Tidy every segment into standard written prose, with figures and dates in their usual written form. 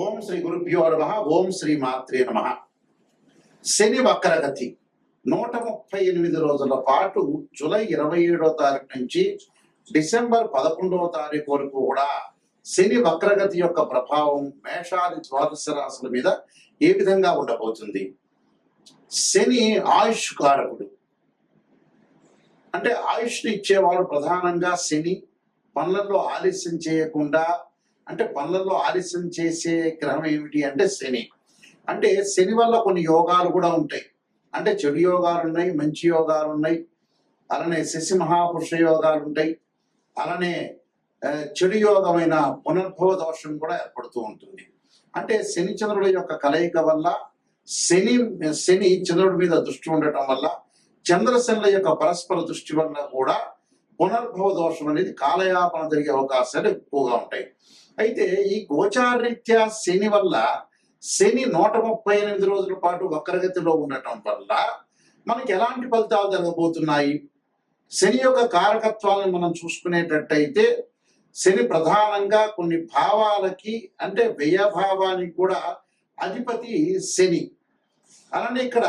ఓం శ్రీ గురుభ్యో నమః. ఓం శ్రీ మాత్రే నమః. శని వక్రగతి 138 రోజుల పాటు జూలై 27వ తారీఖు నుంచి డిసెంబర్ 11వ తారీఖు వరకు కూడా శని వక్రగతి యొక్క ప్రభావం మేషాది ద్వాదశ రాశుల మీద ఏ విధంగా ఉండబోతుంది? శని ఆయుష్ కారకుడు, అంటే ఆయుష్ని ఇచ్చేవాడు ప్రధానంగా శని. పనులలో ఆలస్యం చేయకుండా, అంటే పనులలో ఆలస్యం చేసే గ్రహం ఏమిటి అంటే శని. అంటే శని వల్ల కొన్ని యోగాలు కూడా ఉంటాయి. అంటే చెడు యోగాలు ఉన్నాయి, మంచి యోగాలు ఉన్నాయి. అలానే శశి మహాపురుష యోగాలు ఉంటాయి. అలానే చెడు యోగమైన పునర్భవ దోషం కూడా ఏర్పడుతూ ఉంటుంది. అంటే శని చంద్రుడి యొక్క కలయిక వల్ల శని చంద్రుడి మీద దృష్టి ఉండటం వల్ల, చంద్రశనుల యొక్క పరస్పర దృష్టి వల్ల కూడా పునర్భవ దోషం అనేది కాలయాపన జరిగే అవకాశాలు ఎక్కువగా ఉంటాయి. అయితే ఈ గోచారరీత్యా శని వల్ల, శని 138 రోజుల పాటు వక్రగతిలో ఉండటం వల్ల మనకి ఎలాంటి ఫలితాలు జరగబోతున్నాయి? శని యొక్క కారకత్వాలను మనం చూసుకునేటట్టయితే శని ప్రధానంగా కొన్ని భావాలకి, అంటే వ్యయభావానికి కూడా అధిపతి శని. అలానే ఇక్కడ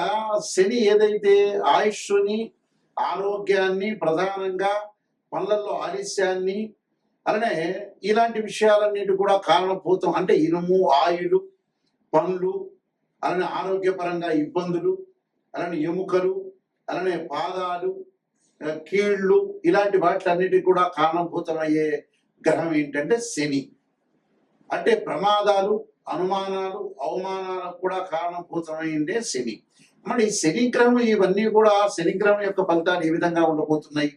శని ఏదైతే ఆయుష్ని, ఆరోగ్యాన్ని, ప్రధానంగా పనులలో ఆలస్యాన్ని, అలానే ఇలాంటి విషయాలన్నిటి కూడా కారణభూతం. అంటే ఇనుము, ఆయులు, పనులు, అలానే ఆరోగ్యపరంగా ఇబ్బందులు, అలానే ఎముకలు, అలానే పాదాలు, కీళ్ళు, ఇలాంటి వాటిలన్నిటికీ కూడా కారణభూతమయ్యే గ్రహం ఏంటంటే శని. అంటే ప్రమాదాలు, అనుమానాలు, అవమానాలకు కూడా కారణభూతమైందే శని. మరి శని గ్రహం, ఇవన్నీ కూడా శని గ్రహం యొక్క ఫలితాలు ఏ విధంగా ఉండబోతున్నాయి?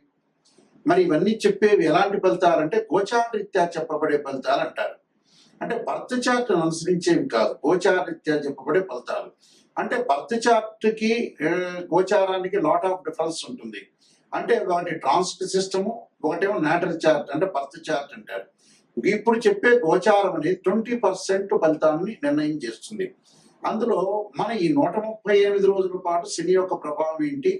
మరి ఇవన్నీ చెప్పేవి ఎలాంటి ఫలితాలు అంటే గోచారరీత్యా చెప్పబడే ఫలితాలు అంటారు. అంటే బర్త్ చార్ట్ అనుసరించేవి కాదు, గోచారరీత్యా చెప్పబడే ఫలితాలు. అంటే బర్త్ చార్ట్ కి గోచారానికి లాట్ ఆఫ్ డిఫరెన్స్ ఉంటుంది. అంటే ఒకటి ట్రాన్సిట్ సిస్టము, ఒకటేమో నాటల్ చార్ట్, అంటే బర్త్ చార్ట్ అంటారు. ఇప్పుడు చెప్పే గోచారం అనేది 20% ఫలితాన్ని నిర్ణయం చేస్తుంది. అందులో మన ఈ 138 రోజుల పాటు శని యొక్క ప్రభావం ఏంటి,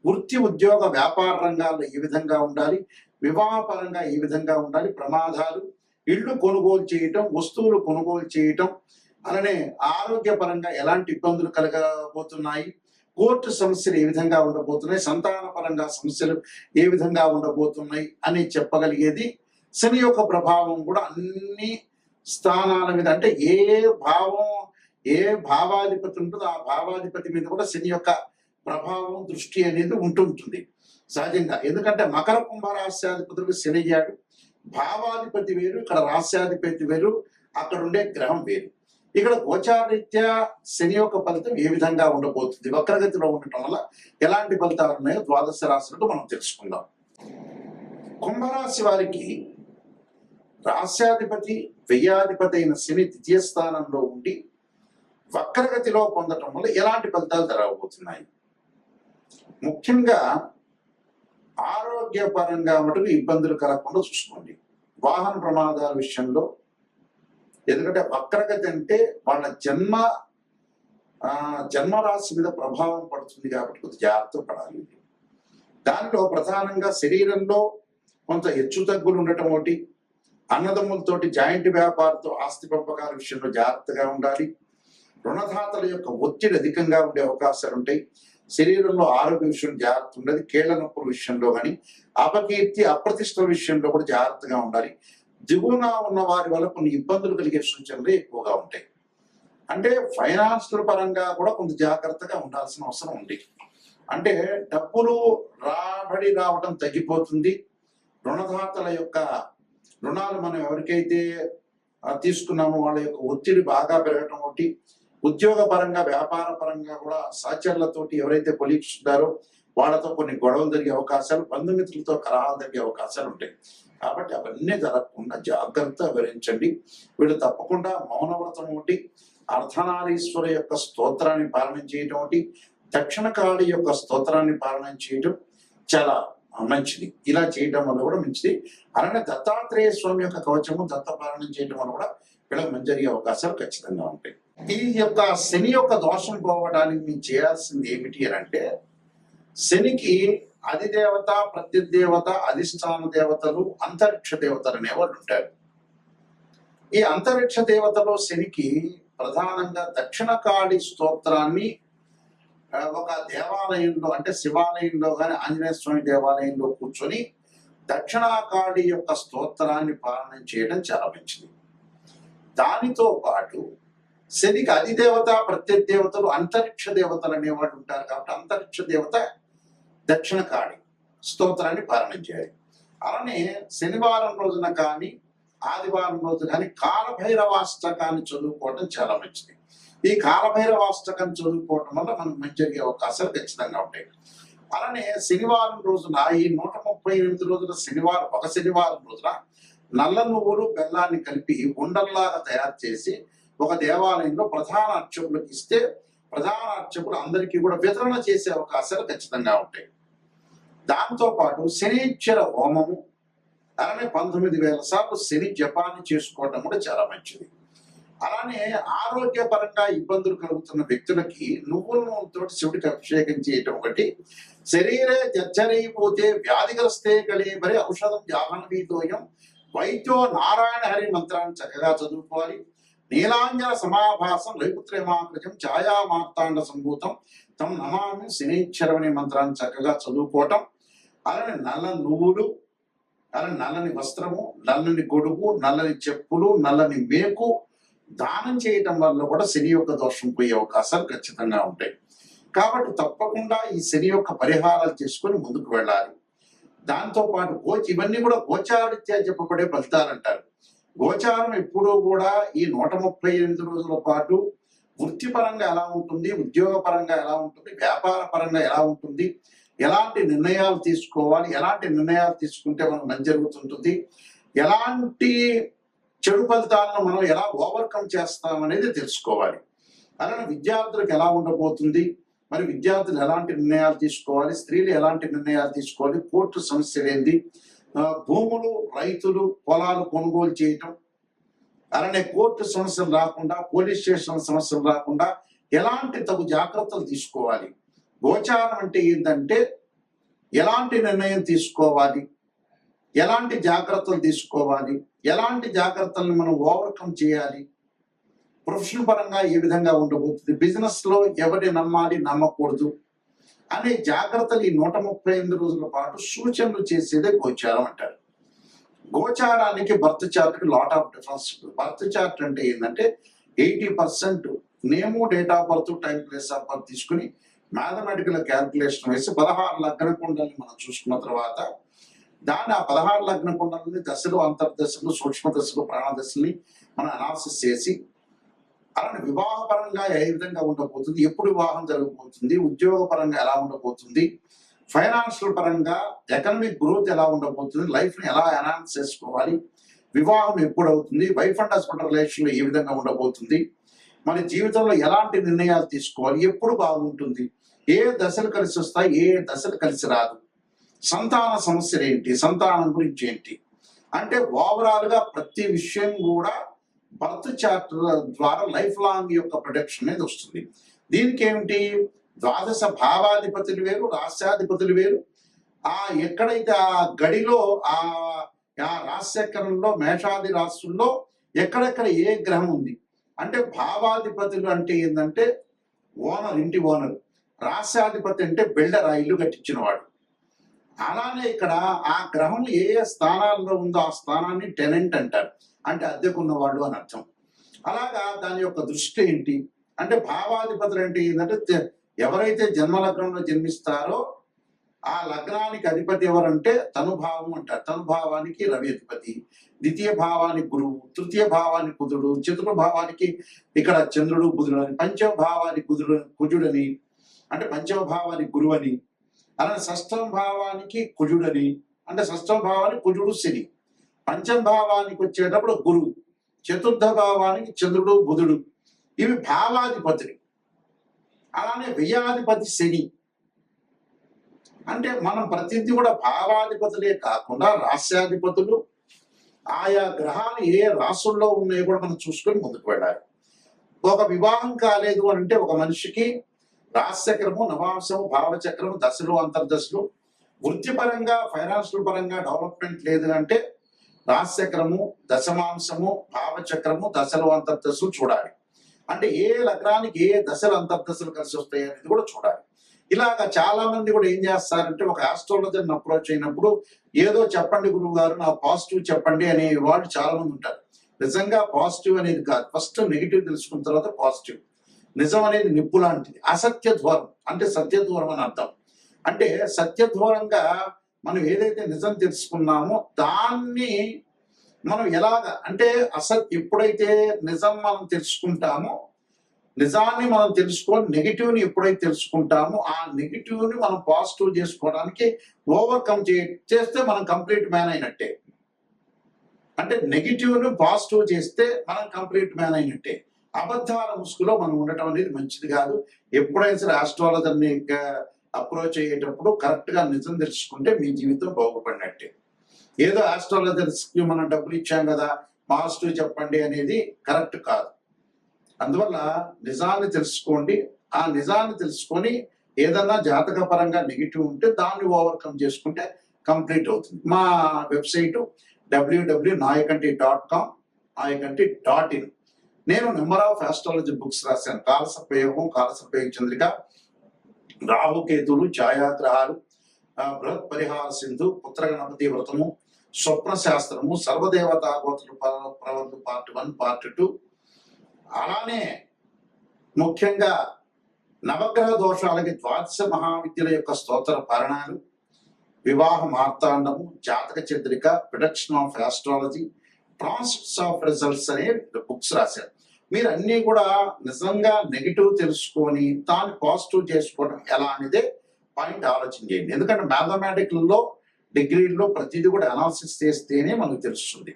వృత్తి, ఉద్యోగ, వ్యాపార రంగాల్లో ఏ విధంగా ఉండాలి, వివాహపరంగా ఏ విధంగా ఉండాలి, ప్రమాదాలు, ఇళ్ళు కొనుగోలు చేయటం, వస్తువులు కొనుగోలు చేయటం, అలానే ఆరోగ్యపరంగా ఎలాంటి ఇబ్బందులు కలగబోతున్నాయి, కోర్టు సమస్యలు ఏ విధంగా ఉండబోతున్నాయి, సంతాన పరంగా సమస్యలు ఏ విధంగా ఉండబోతున్నాయి అని చెప్పగలిగేది శని యొక్క ప్రభావం కూడా అన్ని స్థానాల మీద. అంటే ఏ భావాధిపతి ఉంటుందో ఆ భావాధిపతి మీద కూడా శని యొక్క ప్రభావం, దృష్టి అనేది ఉంటుంటుంది సహజంగా. ఎందుకంటే మకర కుంభ రాశ్యాధిపతులకు శని అయ్యాడు. భావాధిపతి వేరు, ఇక్కడ రాశ్యాధిపతి వేరు, అక్కడ ఉండే గ్రహం వేరు. ఇక్కడ గోచారరీత్యా శని యొక్క ఫలితం ఏ విధంగా ఉండబోతుంది, వక్రగతిలో ఉండటం వల్ల ఎలాంటి ఫలితాలు ఉన్నాయో ద్వాదశ రాశులకు మనం తెలుసుకుందాం. కుంభరాశి వారికి రాశ్యాధిపతి, వ్యయాధిపతి అయిన శని ద్వితీయ స్థానంలో ఉండి వక్రగతిలో పొందటం వల్ల ఎలాంటి ఫలితాలు జరగబోతున్నాయి? ముఖ్యంగా ఆరోగ్యపరంగా మటుకు ఇబ్బందులు కలగకుండా చూసుకోండి. వాహన ప్రమాదాల విషయంలో, ఎందుకంటే వక్రగతి అంటే వాళ్ళ జన్మరాశి మీద ప్రభావం పడుతుంది కాబట్టి కొద్ది జాగ్రత్త పడాలి. దానిలో ప్రధానంగా శరీరంలో కొంత హెచ్చు తగ్గులు ఉండటం ఒకటి, అన్నదమ్ములతోటి జాయింట్ వ్యాపారంతో ఆస్తి పంపకాల విషయంలో జాగ్రత్తగా ఉండాలి, రుణదాతల యొక్క ఒత్తిడి అధికంగా ఉండే అవకాశాలు ఉంటాయి, శరీరంలో ఆరోగ్య విషయం జాగ్రత్త ఉండదు, కీళ్ల నొప్పుల విషయంలో కానీ, అపకీర్తి, అప్రతిష్ట విషయంలో కూడా జాగ్రత్తగా ఉండాలి. దిగువన ఉన్న వారి వల్ల కొన్ని ఇబ్బందులు కలిగే సూచనలు ఎక్కువగా ఉంటాయి. అంటే ఫైనాన్షియల్ పరంగా కూడా కొంత జాగ్రత్తగా ఉండాల్సిన అవసరం ఉంది. అంటే డబ్బులు రాబడి రావడం తగ్గిపోతుంది. రుణదాతల యొక్క రుణాలు మనం ఎవరికైతే తీసుకున్నామో వాళ్ళ యొక్క ఒత్తిడి బాగా పెరగటం ఒకటి, ఉద్యోగ పరంగా, వ్యాపార పరంగా కూడా సహచరులతోటి ఎవరైతే కొలీగ్స్ ఉంటారో వాళ్ళతో కొన్ని గొడవలు జరిగే అవకాశాలు, బంధుమిత్రులతో కలహాలు జరిగే అవకాశాలు ఉంటాయి. కాబట్టి అవన్నీ జరగకుండా జాగ్రత్త వివరించండి. వీళ్ళు తప్పకుండా మౌనవ్రతం ఒకటి, అర్ధనారీశ్వర యొక్క స్తోత్రాన్ని పాలన చేయటం ఒకటి, దక్షిణ కాళి యొక్క స్తోత్రాన్ని పాలన చేయటం చాలా మంచిది. ఇలా చేయటం వల్ల కూడా మంచిది. అలానే దత్తాత్రేయ స్వామి యొక్క కవచము, దత్త పాలన చేయటం వల్ల కూడా వీళ్ళకి మంచి జరిగే అవకాశాలు ఖచ్చితంగా ఉంటాయి. ఈ యొక్క శని యొక్క దోషం పోవడానికి మేము చేయాల్సింది ఏమిటి అని అంటే, శనికి అధిదేవత, ప్రత్యుదేవత, అధిష్టాన దేవతలు, అంతరిక్ష దేవతలు అనేవాళ్ళు ఉంటారు. ఈ అంతరిక్ష దేవతలో శనికి ప్రధానంగా దక్షిణకాళి స్తోత్రాన్ని ఒక దేవాలయంలో అంటే శివాలయంలో కానీ ఆంజనేయ స్వామి దేవాలయంలో కూర్చొని దక్షిణాకాళి యొక్క స్తోత్రాన్ని పాలన చేయడం చాలా మంచిది. దానితో పాటు శనికి అధిదేవత ప్రత్యర్థేవతలు అంతరిక్ష దేవతలు అనేవాడు ఉంటారు కాబట్టి అంతరిక్ష దేవత దక్షిణకాళి స్తోత్రాన్ని పాలన చేయాలి. అలానే శనివారం రోజున కానీ ఆదివారం రోజు కానీ కాలభైరవాష్టకాన్ని చదువుకోవడం చాలా మంచిది. ఈ కాలభైరవాష్టకం చదువుకోవడం వల్ల మనకు మంచి జరిగే అవకాశాలు ఖచ్చితంగా ఉంటాయి. అలానే శనివారం రోజున ఈ 138 రోజుల శనివారం ఒక శనివారం రోజున నల్ల నువ్వులు బెల్లాన్ని కలిపి ఉండల్లాగా తయారు చేసి ఒక దేవాలయంలో ప్రధాన అర్చకులకు ఇస్తే ప్రధాన అర్చకులు అందరికీ కూడా వితరణ చేసే అవకాశాలు ఖచ్చితంగా ఉంటాయి. దాంతో పాటు శనీశ్వర హోమము అలానే 19,000 సార్లు శని జపాన్ని చేసుకోవడం కూడా చాలా మంచిది. అలానే ఆరోగ్యపరంగా ఇబ్బందులు కలుగుతున్న వ్యక్తులకి నువ్వుల నూనెతో శివుడికి అభిషేకం చేయటం ఒకటి. శరీరే జర్జరైపోతే వ్యాధిగ్రస్తే కలిబరి ఔషధం జాహ్నవీతోయం వైద్యో నారాయణ హరి మంత్రాన్ని చక్కగా చదువుకోవాలి. నీలాంజన సమాభాసం లైపుత్రేమాకృతం ఛాయా మార్తాండ సంభూతం తం నమామి శనీశ్వరం అనే మంత్రాన్ని చక్కగా చదువుకోవటం. అలానే నల్ల నువ్వులు అలానే నల్లని వస్త్రము నల్లని గొడుగు నల్లని చెప్పులు నల్లని మేకు దానం చేయటం వల్ల కూడా శని యొక్క దోషం పోయే అవకాశాలు ఖచ్చితంగా ఉంటాయి. కాబట్టి తప్పకుండా ఈ శని యొక్క పరిహారాలు చేసుకొని ముందుకు వెళ్ళాలి. దాంతో పాటు ఇవన్నీ కూడా గోచారరీత్యా చెప్పబడే ఫలితాలు అంటారు. గోచారం ఎప్పుడూ కూడా ఈ 138 రోజుల పాటు వృత్తిపరంగా ఎలా ఉంటుంది, ఉద్యోగపరంగా ఎలా ఉంటుంది, వ్యాపార పరంగా ఎలా ఉంటుంది, ఎలాంటి నిర్ణయాలు తీసుకోవాలి, ఎలాంటి నిర్ణయాలు తీసుకుంటే మనం మంచి జరుగుతుంటుంది, ఎలాంటి చెడు ఫలితాలను మనం ఎలా ఓవర్కమ్ చేస్తాం అనేది తెలుసుకోవాలి. అలానే విద్యార్థులకు ఎలా ఉండబోతుంది, మరి విద్యార్థులు ఎలాంటి నిర్ణయాలు తీసుకోవాలి, స్త్రీలు ఎలాంటి నిర్ణయాలు తీసుకోవాలి, కోర్టు సమస్యలు ఏంది, భూములు రైతులు పొలాలు కొనుగోలు చేయటం, అలానే కోర్టు సమస్యలు రాకుండా పోలీస్ స్టేషన్ సమస్యలు రాకుండా ఎలాంటి తగు జాగ్రత్తలు తీసుకోవాలి. గోచారం అంటే ఏంటంటే ఎలాంటి నిర్ణయం తీసుకోవాలి, ఎలాంటి జాగ్రత్తలు తీసుకోవాలి, ఎలాంటి జాగ్రత్తలను మనం ఓవర్కమ్ చేయాలి, ప్రొఫెషన్ పరంగా ఏ విధంగా ఉండబోతుంది, బిజినెస్ లో ఎవరిని నమ్మాలి నమ్మకూడదు అనే జాగ్రత్తలు ఈ 138 రోజుల పాటు సూచనలు చేసేదే గోచారం అంటారు. గోచారానికి బర్త్ చార్ట్ కి lot of difference. Birth chart అంటే ఏంటంటే 80% name date of birth time place of birth తీసుకుని మ్యాథమెటికల్ క్యాల్కులేషన్ వేసి 16 లగ్న కుండల్ని మనం చూసుకున్న తర్వాత దాన్ని ఆ 16 లగ్న కుండలని దశలు అంతర్దశలు సూక్ష్మ దశలు ప్రాణదశల్ని మనం అనాలిసిస్ చేసి అలానే వివాహపరంగా ఏ విధంగా ఉండబోతుంది, ఎప్పుడు వివాహం జరగబోతుంది, ఉద్యోగ పరంగా ఎలా ఉండబోతుంది, ఫైనాన్షియల్ పరంగా ఎకనామిక్ గ్రోత్ ఎలా ఉండబోతుంది, లైఫ్ ని ఎలా ఎన్హాన్స్ చేసుకోవాలి, వివాహం ఎప్పుడు అవుతుంది, వైఫ్ అండ్ హస్బెండ్ రిలేషన్ ఏ విధంగా ఉండబోతుంది, మన జీవితంలో ఎలాంటి నిర్ణయాలు తీసుకోవాలి, ఎప్పుడు బాగుంటుంది, ఏ దశలు కలిసి వస్తాయి, ఏ దశలు కలిసి రాదు, సంతాన సమస్యలు ఏంటి, సంతానం గురించి ఏంటి అంటే ఓవరాల్ గా ప్రతి విషయం కూడా బర్త్ చార్ట్ ద్వారా లైఫ్ లాంగ్ యొక్క ప్రొటెక్షన్ అనేది వస్తుంది. దీనికి ఏమిటి, ద్వాదశ భావాధిపతులు వేరు, రాస్యాధిపతులు వేరు. ఎక్కడైతే ఆ గడిలో ఆ రాశిచక్రంలో మేషాది రాశుల్లో ఎక్కడెక్కడ ఏ గ్రహం ఉంది అంటే భావాధిపతులు అంటే ఏంటంటే ఓనర్, ఇంటి ఓనర్. రాస్యాధిపతి అంటే బిల్డర్, ఆ ఇల్లు కట్టించిన వాడు. అలానే ఇక్కడ ఆ గ్రహం ఏ ఏ స్థానాల్లో ఉందో ఆ స్థానాన్ని టెనెంట్ అంటారు, అంటే అద్దెకున్నవాడు అని అర్థం. అలాగా దాని యొక్క దృష్టి ఏంటి అంటే భావాధిపతులు అంటే ఏంటంటే ఎవరైతే జన్మలగ్నంలో జన్మిస్తారో ఆ లగ్నానికి అధిపతి ఎవరంటే తనుభావం అంటారు. తనుభావానికి రవి అధిపతి, ద్వితీయ భావానికి గురువు, తృతీయ భావానికి కుజుడు, చతుర్థ భావానికి ఇక్కడ చంద్రుడు బుధుడు అని, పంచమ భావానికి కుజుడని అంటే పంచమ భావానికి గురువు అని, అలానే షష్టమ భావానికి కుజుడని అంటే షష్టమ భావానికి కుజుడు శని, పంచమ భావానికి వచ్చేటప్పుడు గురువు, చతుర్థ భావానికి చంద్రుడు బుధుడు. ఇవి భావాధిపతులు. అలానే వ్యయాధిపతి శని. అంటే మనం ప్రతిదీ కూడా భావాధిపతులే కాకుండా రాస్యాధిపతులు ఆయా గ్రహాలు ఏ రాసుల్లో ఉన్నాయో కూడా మనం చూసుకొని ముందుకు వెళ్ళాలి. ఒక వివాహం కాలేదు అని అంటే ఒక మనిషికి రాశిచక్రము, నవాంశము, భావచక్రము, దశలు అంతర్దశలు, వృత్తిపరంగా ఫైనాన్షియల్ పరంగా డెవలప్మెంట్ లేదు అంటే రాశిచక్రము, దశమాంశము, భావచక్రము, దశలు అంతర్దశలు చూడాలి. అంటే ఏ లగ్నానికి ఏ దశలు అంతర్దశలు కలిసి వస్తాయి అనేది కూడా చూడాలి. ఇలాగా చాలా మంది కూడా ఏం చేస్తారంటే ఒక ఆస్ట్రాలజర్ని అప్రోచ్ అయినప్పుడు ఏదో చెప్పండి గురువు గారు, నా పాజిటివ్ చెప్పండి అనే వాళ్ళు చాలా మంది ఉంటారు. నిజంగా పాజిటివ్ అనేది కాదు, ఫస్ట్ నెగిటివ్ తెలుసుకున్న తర్వాత పాజిటివ్. నిజం అనేది నిప్పు లాంటిది, అసత్య దూరం అంటే సత్య దూరం అని అర్థం. అంటే సత్య దూరంగా మనం ఏదైతే నిజం తెలుసుకున్నామో దాన్ని మనం ఎలాగ అంటే ఎప్పుడైతే నిజం మనం తెలుసుకుంటామో, నిజాన్ని మనం తెలుసుకొని నెగిటివ్ని ఎప్పుడైతే తెలుసుకుంటామో ఆ నెగిటివ్ని మనం పాజిటివ్ చేసుకోవడానికి ఓవర్కమ్ చేస్తే మనం కంప్లీట్ మ్యాన్ అయినట్టే. అంటే నెగిటివ్ని పాజిటివ్ చేస్తే మనం కంప్లీట్ మ్యాన్ అయినట్టే. అబద్ధాల ముసుగులో మనం ఉండటం అనేది మంచిది కాదు. ఎప్పుడైనా సరే ఆస్ట్రాలజర్ని అప్రోచ్ అయ్యేటప్పుడు కరెక్ట్ గా నిజం తెలుసుకుంటే మీ జీవితం బాగుపడినట్టే. ఏదో ఆస్ట్రాలజర్స్ కి మనం డబ్బులు ఇచ్చాం కదా పాజిటివ్ చెప్పండి అనేది కరెక్ట్ కాదు. అందువల్ల నిజాన్ని తెలుసుకోండి. ఆ నిజాన్ని తెలుసుకొని ఏదన్నా జాతక పరంగా నెగిటివ్ ఉంటే దాన్ని ఓవర్కమ్ చేసుకుంటే కంప్లీట్ అవుతుంది. మా వెబ్సైట్ www.nayakanti.com nayakanti.in. నేను నెంబర్ ఆఫ్ ఆస్ట్రాలజీ బుక్స్ రాశాను. కాలసర్పయోగం, కాలసర్పయోగ చంద్రిక, రాహుకేతులు, ఛాయాగ్రహాలు, బృహత్ పరిహార సింధు, పుత్ర గణపతి వ్రతము, స్వప్న శాస్త్రము, సర్వదేవతా గోత్రులు ప్రవర్తు పార్ట్ 1, పార్ట్ 2. అలానే ముఖ్యంగా నవగ్రహ దోషాలకి ద్వాదశ మహావిద్యల యొక్క స్తోత్ర పారణాలు, వివాహ మార్తాండము, జాతక Chandrika, production of astrology, transcripts of results అనే బుక్స్ రాశారు. మీరు అన్ని కూడా నిజంగా నెగిటివ్ తెలుసుకొని దాన్ని పాజిటివ్ చేసుకోవడం ఎలా అనేదే పాయింట్ ఆలోచన చేయండి. ఎందుకంటే మ్యాథమెటిక్లలో డిగ్రీల్లో ప్రతిదీ కూడా అనాలిసిస్ చేస్తేనే మనకు తెలుస్తుంది.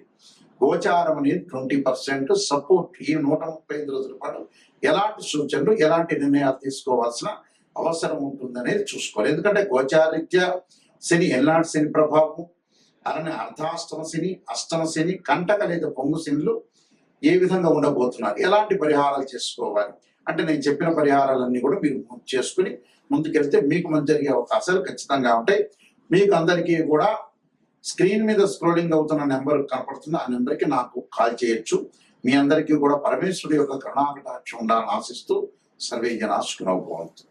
గోచారం అనేది 20% సపోర్ట్. ఈ 135 రోజుల పాటు ఎలాంటి సూచనలు, ఎలాంటి నిర్ణయాలు తీసుకోవాల్సిన అవసరం ఉంటుంది అనేది చూసుకోవాలి. ఎందుకంటే గోచారిత్య శని ఎల్లాంటి శని ప్రభావం, అలానే అర్ధాష్టమ శని, అష్టమ శని, కంటక లేదా పొంగు శనిలు ఏ విధంగా ఉండబోతున్నారు, ఎలాంటి పరిహారాలు చేసుకోవాలి అంటే నేను చెప్పిన పరిహారాలన్నీ కూడా మీరు చేసుకుని ముందుకెళ్తే మీకు మంచి జరిగే అవకాశాలు ఖచ్చితంగా ఉంటాయి. మీకు అందరికీ కూడా స్క్రీన్ మీద స్క్రోలింగ్ అవుతున్న నెంబర్ కనపడుతుంది, ఆ నెంబర్కి నాకు కాల్ చేయొచ్చు. మీ అందరికీ కూడా పరమేశ్వరుడి యొక్క కరుణాకటాక్షం ఉండాలని ఆశిస్తూ సర్వే జనా సుఖినో భవంతు.